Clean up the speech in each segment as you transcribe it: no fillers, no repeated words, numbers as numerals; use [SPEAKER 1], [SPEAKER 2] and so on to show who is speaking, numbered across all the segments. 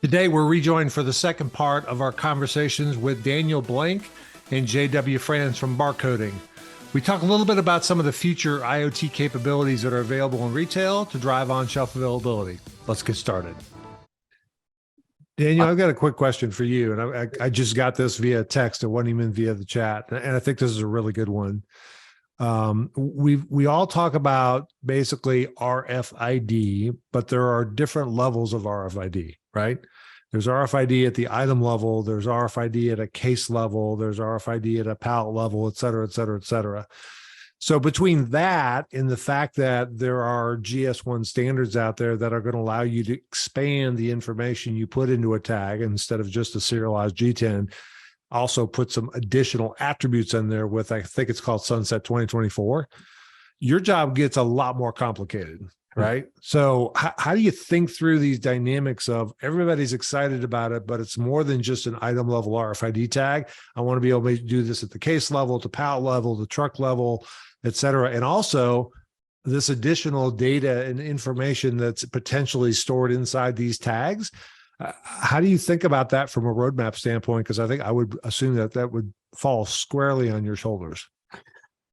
[SPEAKER 1] Today, we're rejoined for the second part of our conversations with Daniel Blank and J.W. Franz from Barcoding. We talk a little bit about some of the future IoT capabilities that are available in retail to drive on-shelf availability. Let's get started. Daniel, I've got a quick question for you, and I just got this via text. It wasn't even via the chat, and I think this is a really good one. We all talk about basically RFID, but there are different levels of RFID, right? There's RFID at the item level, there's RFID at a case level, there's RFID at a pallet level, et cetera, et cetera, et cetera. So between that and the fact that there are GS1 standards out there that are going to allow you to expand the information you put into a tag instead of just a serialized G10, also put some additional attributes in there with, I think it's called Sunset 2024, your job gets a lot more complicated, right? So how do you think through these dynamics of everybody's excited about it, but it's more than just an item level RFID tag. I want to be able to do this at the case level, the pallet level, the truck level, et cetera. And also this additional data and information that's potentially stored inside these tags. How do you think about that from a roadmap standpoint? Because I think I would assume that that would fall squarely on your shoulders.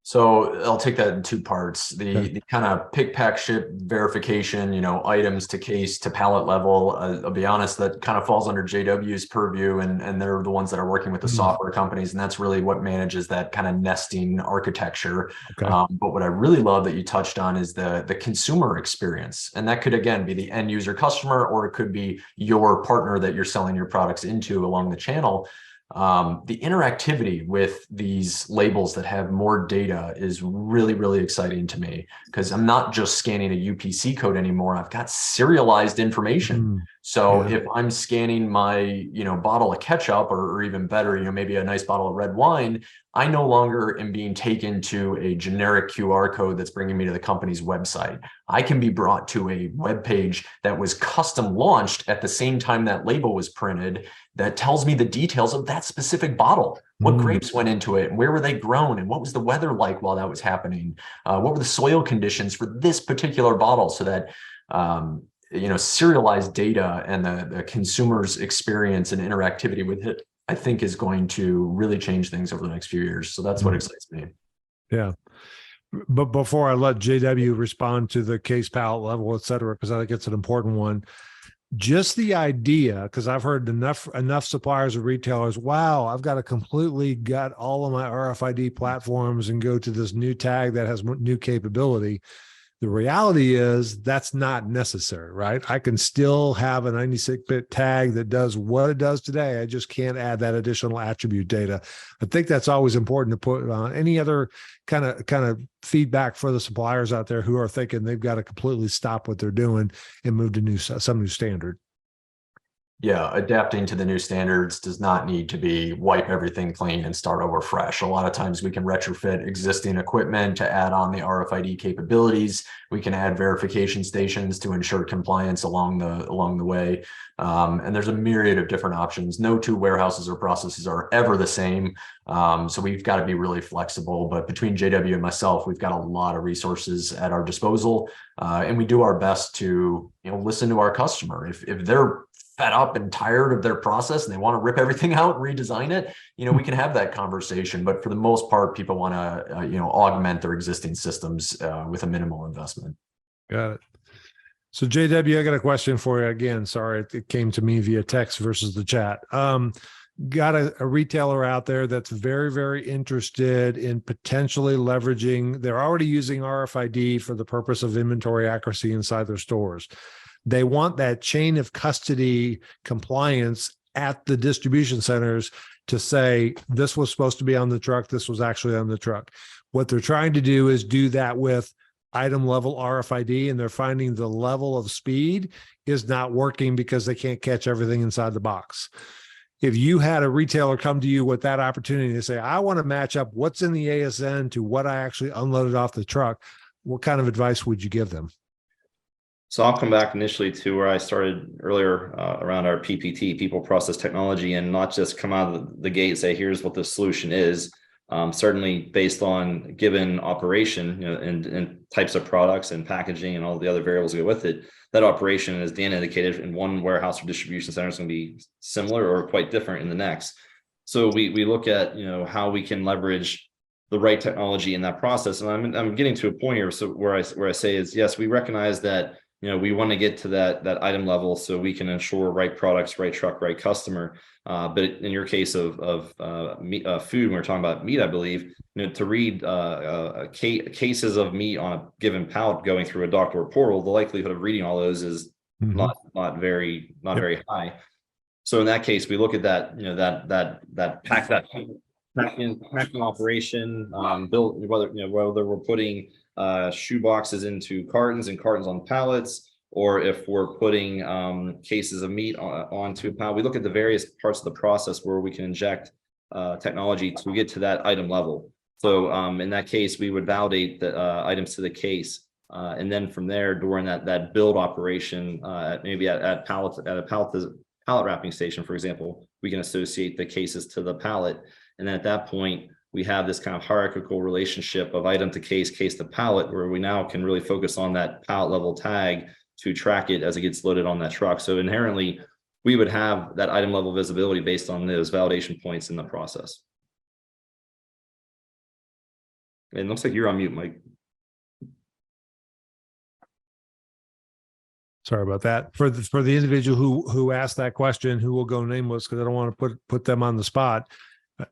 [SPEAKER 2] So I'll take that in two parts. The kind of pick, pack, ship verification, items to case to pallet level. I'll be honest, that kind of falls under JW's purview, and they're the ones that are working with the software companies, and that's really what manages that kind of nesting architecture. Okay. But what I really love that you touched on is the consumer experience, and that could again be the end user customer, or it could be your partner that you're selling your products into along the channel. The interactivity with these labels that have more data is really, really exciting to me, because I'm not just scanning a UPC code anymore. I've got serialized information. So if I'm scanning my, bottle of ketchup, or even better, maybe a nice bottle of red wine, I no longer am being taken to a generic QR code that's bringing me to the company's website. I can be brought to a web page that was custom launched at the same time that label was printed, that tells me the details of that specific bottle. What grapes went into it, and where were they grown, and what was the weather like while that was happening? What were the soil conditions for this particular bottle? So that serialized data and the consumer's experience and interactivity with it, I think, is going to really change things over the next few years. So that's what excites me.
[SPEAKER 1] Yeah. But before I let JW respond to the case pallet level, et cetera, because I think it's an important one, just the idea, because I've heard enough suppliers or retailers, wow, I've got to completely gut all of my RFID platforms and go to this new tag that has new capability. The reality is that's not necessary, right? I can still have a 96-bit tag that does what it does today. I just can't add that additional attribute data. I think that's always important to put on. Any other kind of feedback for the suppliers out there who are thinking they've got to completely stop what they're doing and move to some new standard?
[SPEAKER 2] Yeah, adapting to the new standards does not need to be wipe everything clean and start over fresh. A lot of times we can retrofit existing equipment to add on the RFID capabilities. We can add verification stations to ensure compliance along the way. And there's a myriad of different options. No two warehouses or processes are ever the same. So we've got to be really flexible. But between JW and myself, we've got a lot of resources at our disposal. And we do our best to listen to our customer. If they're fed up and tired of their process and they want to rip everything out and redesign it, we can have that conversation. But for the most part, people want to, augment their existing systems with a minimal investment.
[SPEAKER 1] Got it. So JW, I got a question for you again. Sorry, it came to me via text versus the chat. Got a retailer out there that's very, very interested in potentially leveraging, they're already using RFID for the purpose of inventory accuracy inside their stores. They want that chain of custody compliance at the distribution centers to say, this was supposed to be on the truck, this was actually on the truck. What they're trying to do is do that with item level RFID, and they're finding the level of speed is not working because they can't catch everything inside the box. If you had a retailer come to you with that opportunity to say, I want to match up what's in the ASN to what I actually unloaded off the truck, what kind of advice would you give them?
[SPEAKER 3] So I'll come back initially to where I started earlier around our PPT, people process technology, and not just come out of the gate and say, here's what the solution is. Certainly based on given operation and types of products and packaging and all the other variables that go with it, that operation, as Dan indicated, in one warehouse or distribution center is going to be similar or quite different in the next. So we look at, how we can leverage the right technology in that process. And I'm getting to a point here. So where I say is, yes, we recognize that, we want to get to that item level so we can ensure right products, right truck, right customer. But in your case of meat, food, when we're talking about meat, I believe, to read cases of meat on a given pallet going through a dock door portal, the likelihood of reading all those is not very high. So in that case, we look at that, that packing operation, built, whether we're putting shoe boxes into cartons and cartons on pallets, or if we're putting cases of meat onto a pallet. We look at the various parts of the process where we can inject technology to get to that item level. So in that case, we would validate the items to the case. And then from there, during that build operation, maybe at a pallet wrapping station, for example, we can associate the cases to the pallet. And then at that point, we have this kind of hierarchical relationship of item to case to pallet, where we now can really focus on that pallet level tag to track it as it gets loaded on that truck. So inherently, we would have that item level visibility based on those validation points in the process. It looks like you're on mute, Mike.
[SPEAKER 1] Sorry about that. For the individual who asked that question, who will go nameless because I don't want to put them on the spot.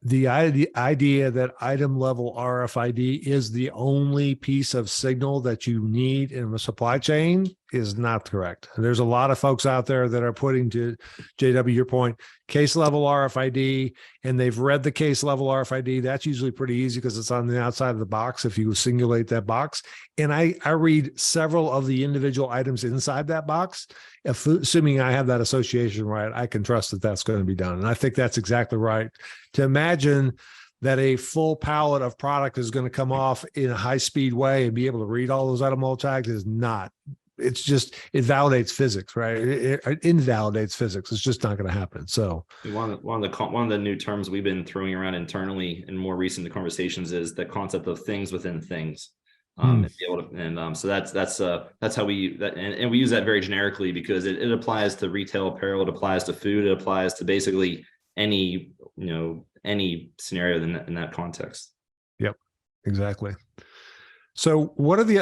[SPEAKER 1] The idea that item level RFID is the only piece of signal that you need in the supply chain is not correct. There's a lot of folks out there that are putting, to JW, your point, case level RFID, and they've read the case level RFID. That's usually pretty easy because it's on the outside of the box if you singulate that box. And I read several of the individual items inside that box. Assuming I have that association right, I can trust that that's going to be done. And I think that's exactly right. To imagine that a full pallet of product is going to come off in a high-speed way and be able to read all those item level tags is not. It's just, it validates physics, right? It invalidates physics. It's just not going to happen. So
[SPEAKER 3] one of the new terms we've been throwing around internally in more recent conversations is the concept of things within things. So that's how we use that, and we use that very generically because it applies to retail apparel, it applies to food, it applies to basically any scenario in that context. Yep,
[SPEAKER 1] exactly. So what are the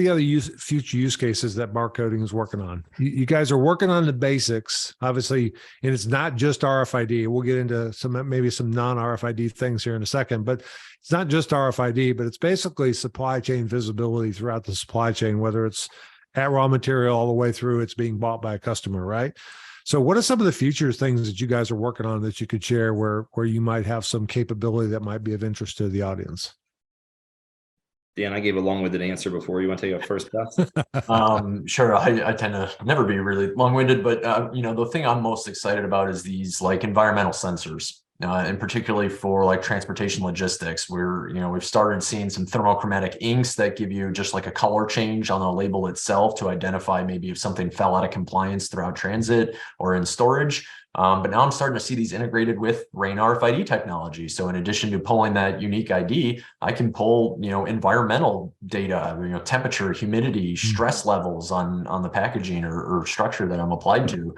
[SPEAKER 1] other future use cases that barcoding is working on? You guys are working on the basics, obviously, and it's not just RFID. We'll get into maybe some non-RFID things here in a second, but it's not just RFID, but it's basically supply chain visibility throughout the supply chain, whether it's at raw material all the way through it's being bought by a customer, right? So what are some of the future things that you guys are working on that you could share where you might have some capability that might be of interest to the audience?
[SPEAKER 3] Dan, I gave a long-winded answer before. You want to take a first pass?
[SPEAKER 2] Sure. I tend to never be really long-winded, but the thing I'm most excited about is these like environmental sensors, and particularly for like transportation logistics, where we've started seeing some thermochromatic inks that give you just like a color change on the label itself to identify maybe if something fell out of compliance throughout transit or in storage. But now I'm starting to see these integrated with RAIN RFID technology. So in addition to pulling that unique ID, I can pull, environmental data, temperature, humidity, stress levels on the packaging or structure that I'm applied to.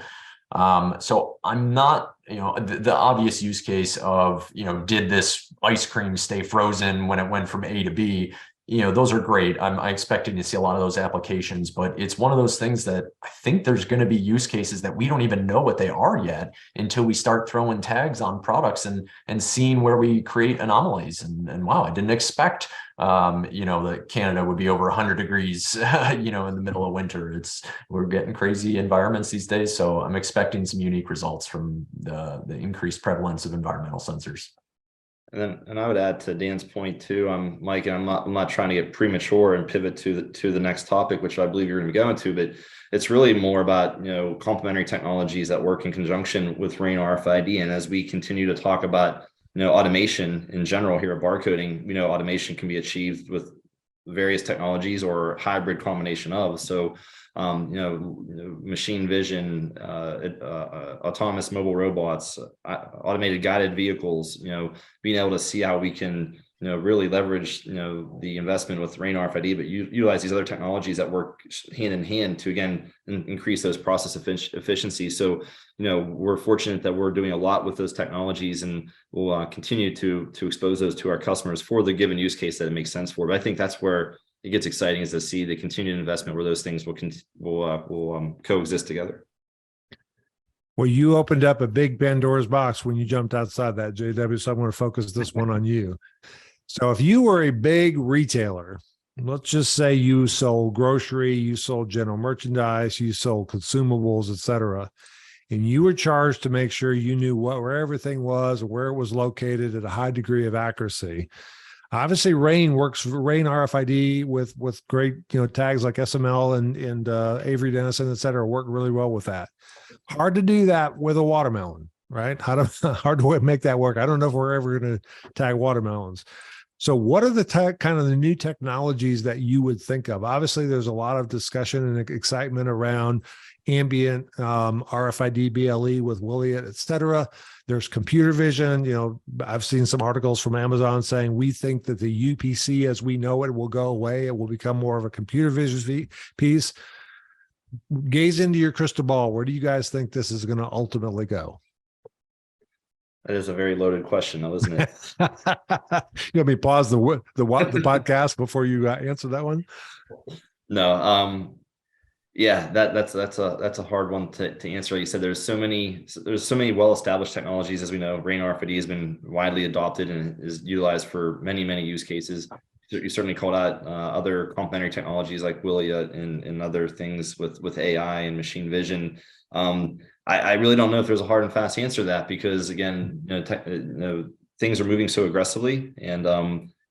[SPEAKER 2] So I'm not, the obvious use case of, did this ice cream stay frozen when it went from A to B? Those are great. I'm expecting to see a lot of those applications, but it's one of those things that I think there's going to be use cases that we don't even know what they are yet until we start throwing tags on products and seeing where we create anomalies. And wow, I didn't expect, that Canada would be over 100 degrees, in the middle of winter. We're getting crazy environments these days. So I'm expecting some unique results from the increased prevalence of environmental sensors.
[SPEAKER 3] And I would add to Dan's point too, Mike, and I'm not trying to get premature and pivot to the next topic, which I believe you're going to be going to, but it's really more about, complementary technologies that work in conjunction with RAIN RFID. And as we continue to talk about, automation in general here at Barcoding, automation can be achieved with various technologies or hybrid combination of. So, machine vision, autonomous mobile robots, automated guided vehicles, being able to see how we can really leverage, the investment with RAIN RFID, but utilize these other technologies that work hand in hand to, again, increase those process efficiency. So, we're fortunate that we're doing a lot with those technologies, and we'll continue to expose those to our customers for the given use case that it makes sense for. But I think that's where it gets exciting, is to see the continued investment where those things will coexist together.
[SPEAKER 1] Well, you opened up a big Pandora's box when you jumped outside that, JW. So I'm going to focus this one on you. So if you were a big retailer, let's just say you sold grocery, you sold general merchandise, you sold consumables, et cetera, and you were charged to make sure you knew where everything was, where it was located at a high degree of accuracy. Obviously, RAIN RFID with great tags like SML and Avery Dennison, et cetera, work really well with that. Hard to do that with a watermelon, right? Hard to make that work. I don't know if we're ever going to tag watermelons. So what are the kind of the new technologies that you would think of? Obviously, there's a lot of discussion and excitement around ambient RFID BLE with Wiliot, et cetera. There's computer vision. I've seen some articles from Amazon saying we think that the UPC as we know it will go away. It will become more of a computer vision piece. Gaze into your crystal ball. Where do you guys think this is going to ultimately go?
[SPEAKER 3] That is a very loaded question, though, isn't it?
[SPEAKER 1] You want me to pause the podcast before you answer that one?
[SPEAKER 3] No. Yeah, that's a hard one to answer. Like you said, there's so many well-established technologies. As we know, RAIN RFID has been widely adopted and is utilized for many use cases. You certainly called out other complementary technologies like Wiliot and other things with AI and machine vision. I really don't know if there's a hard and fast answer to that, because again, things are moving so aggressively, and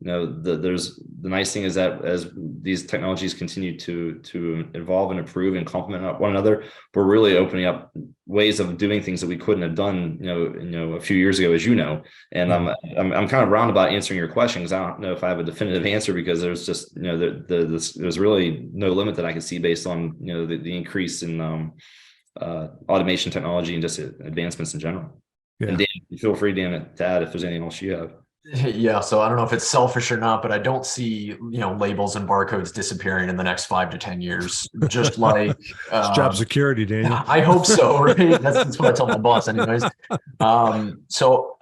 [SPEAKER 3] there's the nice thing is that as these technologies continue to evolve and improve and complement one another, we're really opening up ways of doing things that we couldn't have done, a few years ago, as you know. And I'm kind of roundabout answering your question, because I don't know if I have a definitive answer, because there's just there's really no limit that I can see based on the increase in automation technology and just advancements in general. Yeah. And Dan, feel free, Dan, to add if there's anything else you have.
[SPEAKER 2] Yeah, so I don't know if it's selfish or not, but I don't see labels and barcodes disappearing in the next 5 to 10 years. Just like
[SPEAKER 1] it's job security, Daniel.
[SPEAKER 2] I hope so, right? That's what I tell my boss, anyways. So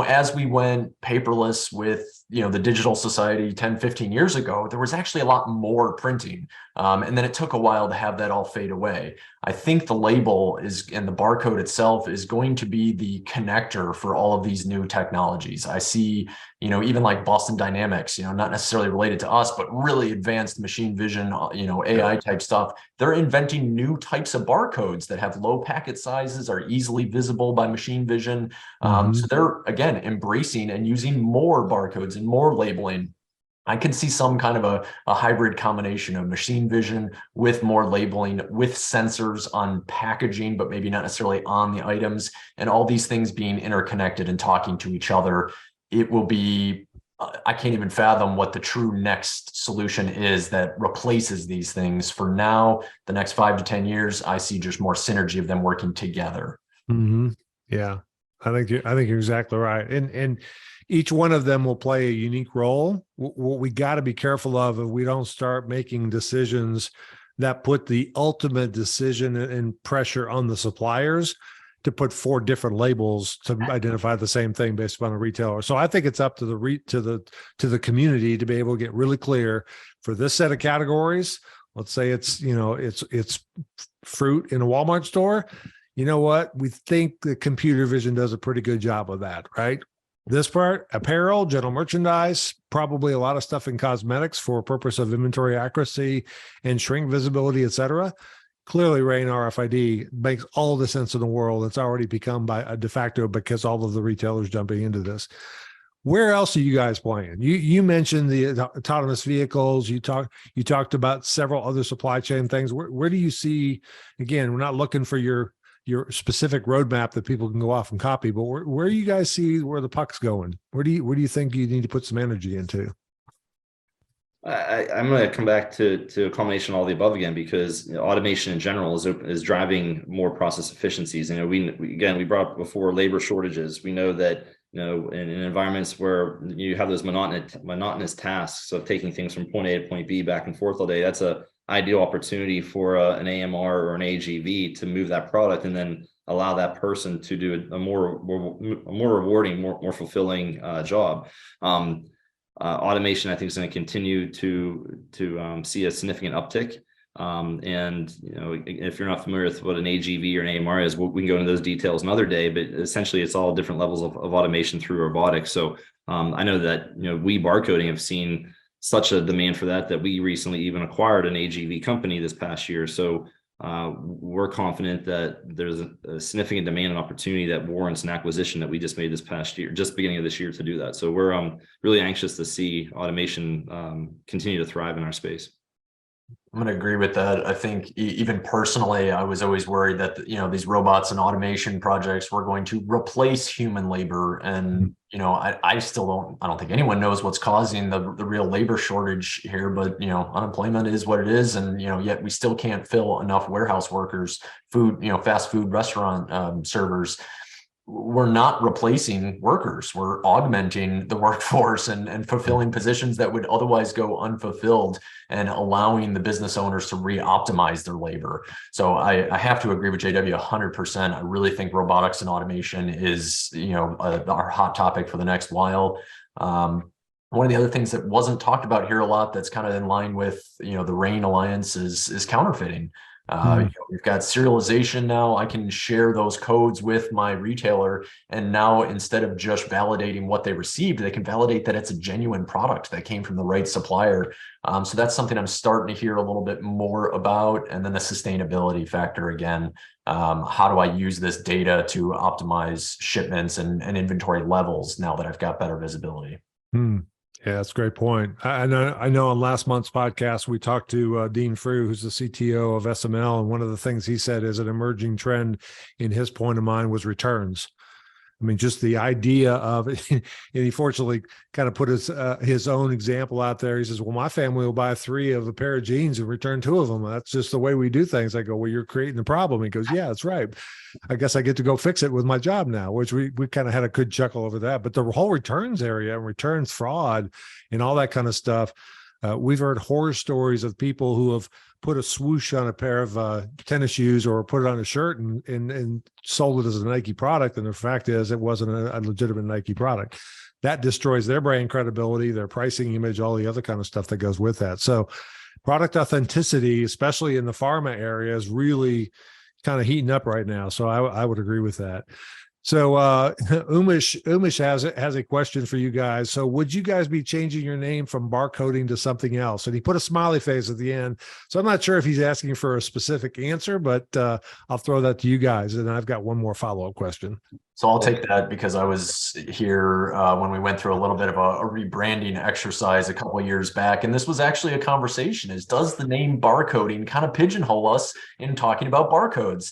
[SPEAKER 2] as we went paperless with the digital society 10, 15 years ago, there was actually a lot more printing. And then it took a while to have that all fade away. I think the label and the barcode itself is going to be the connector for all of these new technologies. I see, even like Boston Dynamics, not necessarily related to us, but really advanced machine vision, AI type stuff. They're inventing new types of barcodes that have low packet sizes, are easily visible by machine vision. So they're, again, embracing and using more barcodes and more labeling. I could see some kind of a hybrid combination of machine vision with more labeling, with sensors on packaging, but maybe not necessarily on the items, and all these things being interconnected and talking to each other. It will be, I can't even fathom what the true next solution is that replaces these things. For now, the next 5 to 10 years, I see just more synergy of them working together.
[SPEAKER 1] Yeah, I think you're exactly right. And each one of them will play a unique role. What we got to be careful of if we don't start making decisions that put the ultimate decision and pressure on the suppliers to put 4 different labels to identify the same thing based upon a retailer. So I think it's up to the community to be able to get really clear for this set of categories. Let's say it's fruit in a Walmart store. You know what? We think the computer vision does a pretty good job of that, right? This part, apparel, general merchandise, probably a lot of stuff in cosmetics for purpose of inventory accuracy and shrink visibility, et cetera. Clearly, RAIN RFID makes all the sense in the world. It's already become by a de facto because all of the retailers jumping into this. Where else are you guys playing? You mentioned the autonomous vehicles. You talked about several other supply chain things. Where do you see? Again, we're not looking for your specific roadmap that people can go off and copy, but where do you guys see where the puck's going? Where do you think you need to put some energy into?
[SPEAKER 3] I'm going to come back to a combination of all the above again, because automation in general is driving more process efficiencies. We brought up before labor shortages. We know that in environments where you have those monotonous tasks of taking things from point A to point B back and forth all day, that's a ideal opportunity for an AMR or an AGV to move that product and then allow that person to do a more rewarding, more fulfilling job. Automation, I think, is going to continue to see a significant uptick. And if you're not familiar with what an AGV or an AMR is, we can go into those details another day. But essentially, it's all different levels of automation through robotics. So I know that we Barcoding have seen such a demand for that we recently even acquired an AGV company this past year. So we're confident that there's a significant demand and opportunity that warrants an acquisition that we just made this past year, just beginning of this year, to do that. So we're really anxious to see automation continue to thrive in our space.
[SPEAKER 2] I'm going to agree with that. I think even personally, I was always worried that, these robots and automation projects were going to replace human labor. And, I don't think anyone knows what's causing the real labor shortage here, but, unemployment is what it is. And, yet we still can't fill enough warehouse workers, fast food restaurant servers. We're not replacing workers. We're augmenting the workforce and fulfilling positions that would otherwise go unfulfilled, and allowing the business owners to re-optimize their labor. So I have to agree with JW 100%. I really think robotics and automation is, our hot topic for the next while. One of the other things that wasn't talked about here a lot, that's kind of in line with, the RAIN Alliance, is counterfeiting. We've got serialization now. I can share those codes with my retailer, and now instead of just validating what they received, they can validate that it's a genuine product that came from the right supplier. So that's something I'm starting to hear a little bit more about. And then the sustainability factor again. How do I use this data to optimize shipments and inventory levels now that I've got better visibility?
[SPEAKER 1] Yeah, that's a great point. I know on last month's podcast, we talked to Dean Frew, who's the CTO of SML. And one of the things he said is an emerging trend in his point of mind was returns. I mean, just the idea of it, and he fortunately kind of put his own example out there. He says, well, my family will buy 3 of a pair of jeans and return 2 of them. That's just the way we do things. I go, well, you're creating the problem. He goes, yeah, that's right. I guess I get to go fix it with my job now, which we kind of had a good chuckle over that. But the whole returns area and returns fraud and all that kind of stuff, we've heard horror stories of people who have put a swoosh on a pair of tennis shoes or put it on a shirt and sold it as a Nike product. And the fact is it wasn't a legitimate Nike product. That destroys their brand credibility, their pricing image, all the other kind of stuff that goes with that. So product authenticity, especially in the pharma area, is really kind of heating up right now. So I would agree with that. So Umesh has a question for you guys. So would you guys be changing your name from Barcoding to something else? And he put a smiley face at the end. So I'm not sure if he's asking for a specific answer, but I'll throw that to you guys. And I've got one more follow-up question.
[SPEAKER 2] So I'll take that because I was here when we went through a little bit of a rebranding exercise a couple of years back. And this was actually a conversation: does the name Barcoding kind of pigeonhole us in talking about barcodes?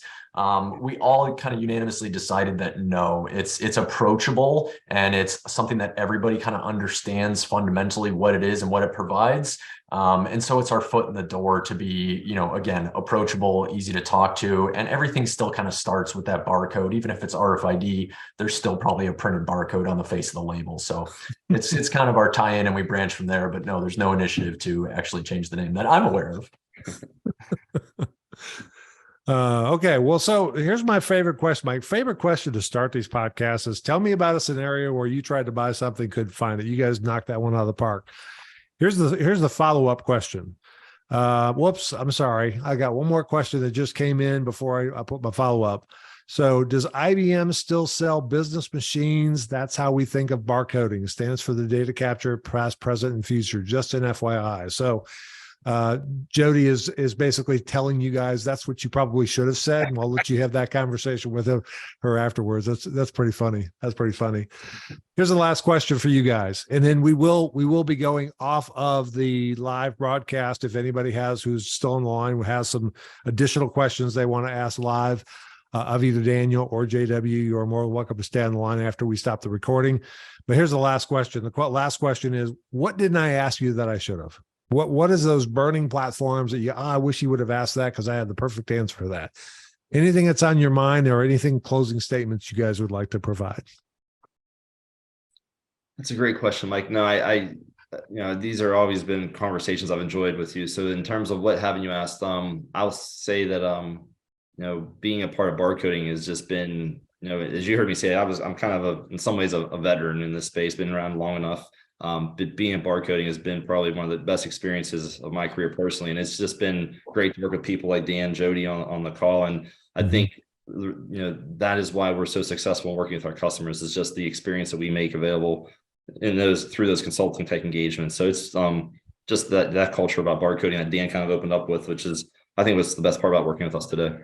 [SPEAKER 2] We all kind of unanimously decided that no, it's approachable, and it's something that everybody kind of understands fundamentally what it is and what it provides. And so it's our foot in the door to be, again, approachable, easy to talk to, and everything still kind of starts with that barcode. Even if it's RFID, there's still probably a printed barcode on the face of the label. So it's kind of our tie-in, and we branch from there. But no, there's no initiative to actually change the name that I'm aware of.
[SPEAKER 1] Okay. Well, so here's my favorite question. My favorite question to start these podcasts is: tell me about a scenario where you tried to buy something, couldn't find it. You guys knocked that one out of the park. Here's the follow-up question. Whoops, I'm sorry. I got one more question that just came in before I put my follow-up. So does IBM still sell business machines? That's how we think of barcoding. It stands for the data capture, past, present, and future, just an FYI. So Jody is basically telling you guys that's what you probably should have said, and I'll let you have that conversation with her afterwards. That's pretty funny. That's pretty funny. Here's the last question for you guys, and then we will be going off of the live broadcast. If anybody who's still on the line who has some additional questions they want to ask live of either Daniel or JW, you are more than welcome to stay on the line after we stop the recording. But here's the last question. The last question is: what didn't I ask you that I should have? What is those burning platforms that I wish you would have asked that, because I had the perfect answer for that? Anything that's on your mind, or anything, closing statements you guys would like to provide?
[SPEAKER 3] That's a great question, Mike. No, these are always been conversations I've enjoyed with you. So in terms of what haven't you asked, I'll say that, being a part of barcoding has just been, as you heard me say, I'm kind of in some ways a veteran in this space, been around long enough. But being in barcoding has been probably one of the best experiences of my career personally. And it's just been great to work with people like Dan, Jody on the call. And I think, that is why we're so successful in working with our customers, is just the experience that we make available through those consulting type engagements. So it's just that culture about barcoding that Dan kind of opened up with, which is, I think, was the best part about working with us today.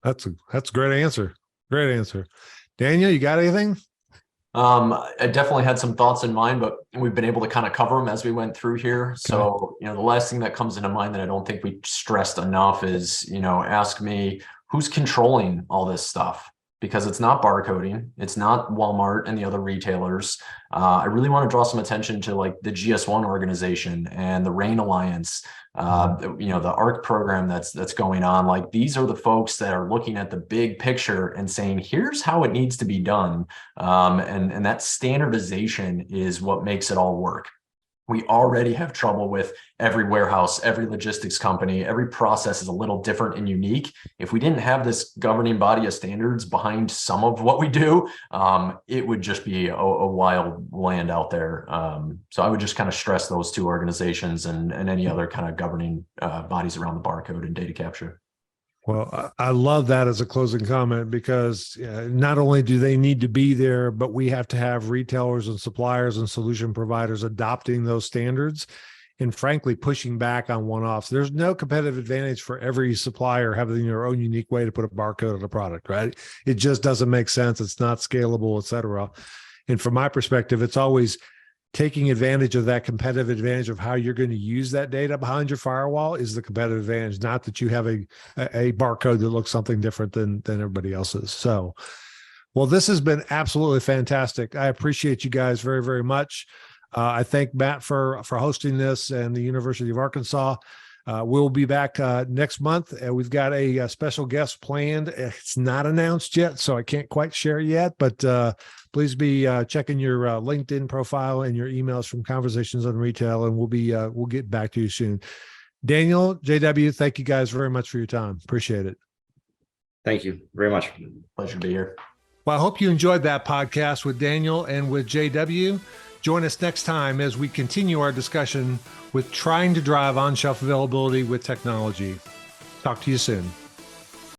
[SPEAKER 1] That's a great answer. Great answer. Daniel, you got anything?
[SPEAKER 2] I definitely had some thoughts in mind, but we've been able to kind of cover them as we went through here. Okay. So, the last thing that comes into mind that I don't think we stressed enough is, ask me who's controlling all this stuff, because it's not barcoding. It's not Walmart and the other retailers. I really want to draw some attention to like the GS1 organization and the RAIN Alliance, the ARC program that's going on. Like, these are the folks that are looking at the big picture and saying, here's how it needs to be done. And that standardization is what makes it all work. We already have trouble with every warehouse, every logistics company, every process is a little different and unique. If we didn't have this governing body of standards behind some of what we do, it would just be a wild land out there. So I would just kind of stress those two organizations and any other kind of governing bodies around the barcode and data capture.
[SPEAKER 1] Well, I love that as a closing comment, because not only do they need to be there, but we have to have retailers and suppliers and solution providers adopting those standards and frankly pushing back on one-offs. There's no competitive advantage for every supplier having their own unique way to put a barcode on a product, right? It just doesn't make sense. It's not scalable, et cetera. And from my perspective, it's always taking advantage of that competitive advantage of how you're going to use that data behind your firewall is the competitive advantage, not that you have a barcode that looks something different than everybody else's. So, well, this has been absolutely fantastic. I appreciate you guys very, very much. I thank Matt for hosting this and the University of Arkansas. We'll be back next month. We've got a special guest planned. It's not announced yet, so I can't quite share yet, but please be checking your LinkedIn profile and your emails from Conversations on Retail, and we'll get back to you soon. Daniel, JW, thank you guys very much for your time. Appreciate it.
[SPEAKER 3] Thank you very much.
[SPEAKER 2] Pleasure to be here.
[SPEAKER 1] Well, I hope you enjoyed that podcast with Daniel and with JW. Join us next time as we continue our discussion with trying to drive on-shelf availability with technology. Talk to you soon.